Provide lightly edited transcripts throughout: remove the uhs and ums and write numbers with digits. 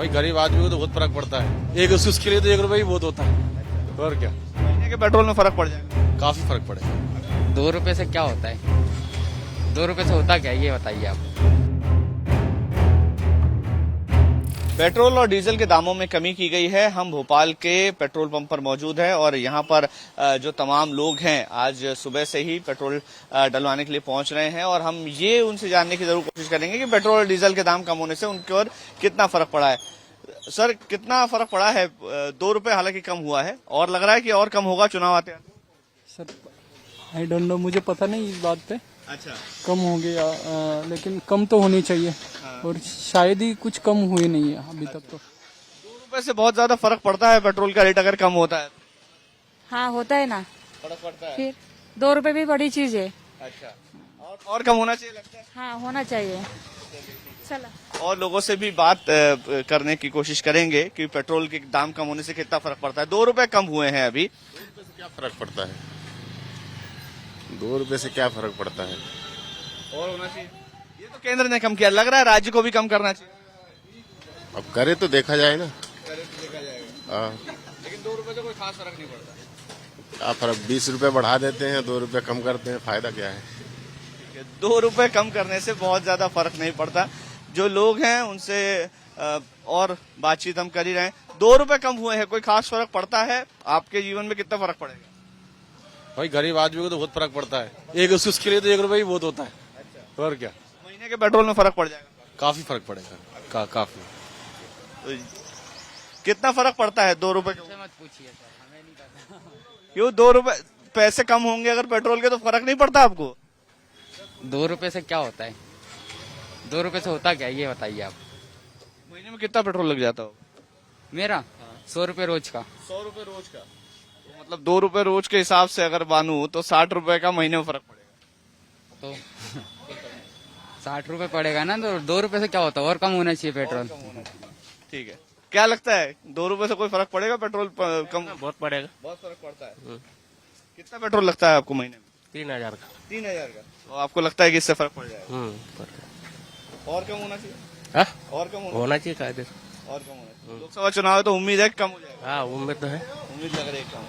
भाई गरीब आदमी को तो बहुत फर्क पड़ता है। एक उसके लिए तो 1 रुपए ही बहुत होता है, और क्या। महीने के पेट्रोल में फर्क पड़ जाएगा। काफी फर्क पड़ेगा। 2 रुपए से क्या होता है? 2 रुपए से होता क्या है ये बताइए आप। पेट्रोल और डीजल के दामों में कमी की गई है। हम भोपाल के पेट्रोल पंप पर मौजूद हैं और यहाँ पर जो तमाम लोग हैं आज सुबह से ही पेट्रोल डलवाने के लिए पहुंच रहे हैं और हम ये उनसे जानने की जरूर कोशिश करेंगे कि पेट्रोल और डीजल के दाम कम होने से उनके और कितना फर्क पड़ा है। सर, कितना फर्क पड़ा है? 2 रुपए हालांकि कम हुआ है और लग रहा है कि और कम होगा चुनाव आते हैं। सर आई डोंट नो, मुझे पता नहीं इस बात पे। अच्छा, कम हो गया लेकिन कम तो होनी चाहिए और शायद ही कुछ कम हुई नहीं है अभी तक तो। 2 रुपए से बहुत ज्यादा फर्क पड़ता है पेट्रोल का रेट अगर कम होता है। हाँ होता है ना, फर्क पड़ता है। फिर 2 रुपए भी बड़ी चीज है। अच्छा, और कम होना चाहिए लगता है। हाँ होना चाहिए। चला और लोगों से भी बात करने की कोशिश करेंगे कि पेट्रोल के दाम कम होने से कितना फर्क पड़ता है। 2 रुपए कम हुए हैं अभी। 2 रुपए से क्या फर्क पड़ता है? 2 रुपए से क्या फर्क पड़ता है? और होना चाहिए। ये तो केंद्र ने कम किया, लग रहा है राज्य को भी कम करना चाहिए। अब करे तो देखा जाए ना। करे तो देखा जाएगा। हाँ, लेकिन 2 रुपए से कोई खास फर्क नहीं पड़ता। क्या फर्क? 20 रुपए बढ़ा देते हैं, 2 रुपए कम करते हैं, फायदा क्या है? 2 रुपए कम करने से बहुत ज्यादा फर्क नहीं पड़ता। जो लोग हैं उनसे और बातचीत हम कर ही रहे हैं। 2 रुपए कम हुए हैं, कोई खास फर्क पड़ता है? आपके जीवन में कितना फर्क पड़ेगा? भाई गरीब आदमी को तो बहुत फर्क पड़ता है। एक उसके लिए तो 1 रुपए ही बहुत होता है, और क्या। महीने के पेट्रोल में फर्क पड़ जाएगा। काफी फर्क पड़ेगा, काफी। तो कितना फर्क पड़ता है 2 रुपए? मत पूछिए सर, हमें नहीं पता। क्यों 2 रुपए पैसे कम होंगे अगर पेट्रोल के तो फर्क नहीं पड़ता आपको? 2 रुपए से क्या होता है? 2 रुपए से होता क्या है ये बताइए आप। महीने में कितना पेट्रोल लग जाता हो? मेरा 100 रुपए रोज का। 100 रुपए रोज का, तो मतलब 2 रुपए रोज के हिसाब से अगर मानूं तो 60 रुपए का महीने में फर्क पड़ेगा। तो 60 रुपए पड़ेगा ना, तो 2 रुपए से क्या होता है? और कम होना चाहिए पेट्रोल। ठीक है, क्या लगता है 2 रुपए से कोई फर्क पड़ेगा पेट्रोल कम? बहुत पड़ेगा। बहुत फर्क पड़ता है। कितना पेट्रोल लगता है आपको महीने में? 3000 का। 3000 का। तो आपको लगता है कि इससे फर्क पड़ जाएगा? और कम होना चाहिए। हाँ? और कम होना चाहिए कायदे से। और कम होना चाहिए। लोकसभा चुनाव है तो उम्मीद है कि कम हो जाएगा। हाँ, उम्मीद तो है। उम्मीद लग रही है कम।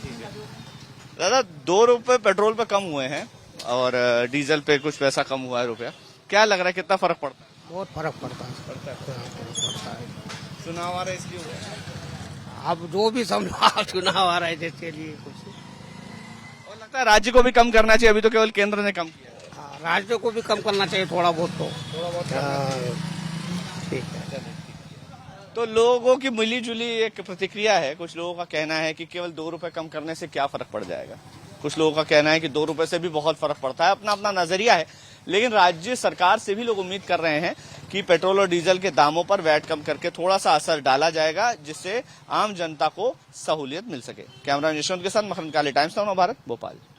ठीक है दादा, 2 रुपए पेट्रोल पे कम हुए हैं और डीजल पे कुछ पैसा कम हुआ है रुपया। क्या लग रहा है कितना फर्क पड़ता है? बहुत फर्क पड़ता है। चुनाव आ रहा है इसलिए हुआ है। अब जो भी समझो चुनाव आ रहा है जिसके लिए कुछ और लगता है राज्य को भी कम करना चाहिए। अभी तो केवल केंद्र ने कम किया है। हाँ, राज्य को भी कम करना चाहिए थोड़ा बहुत तो। ठीक है। तो लोगों की मिली जुली एक प्रतिक्रिया है। कुछ लोगों का कहना है कि केवल 2 रुपए कम करने से क्या फर्क पड़ जाएगा। कुछ लोगों का कहना है कि 2 रुपए से भी बहुत फर्क पड़ता है। अपना अपना नजरिया है, लेकिन राज्य सरकार से भी लोग उम्मीद कर रहे हैं कि पेट्रोल और डीजल के दामों पर वैट कम करके थोड़ा सा असर डाला जाएगा, जिससे आम जनता को सहूलियत मिल सके। कैमरा यशवंत के साथ मखन काली, टाइम्स ऑफ भारत, भोपाल।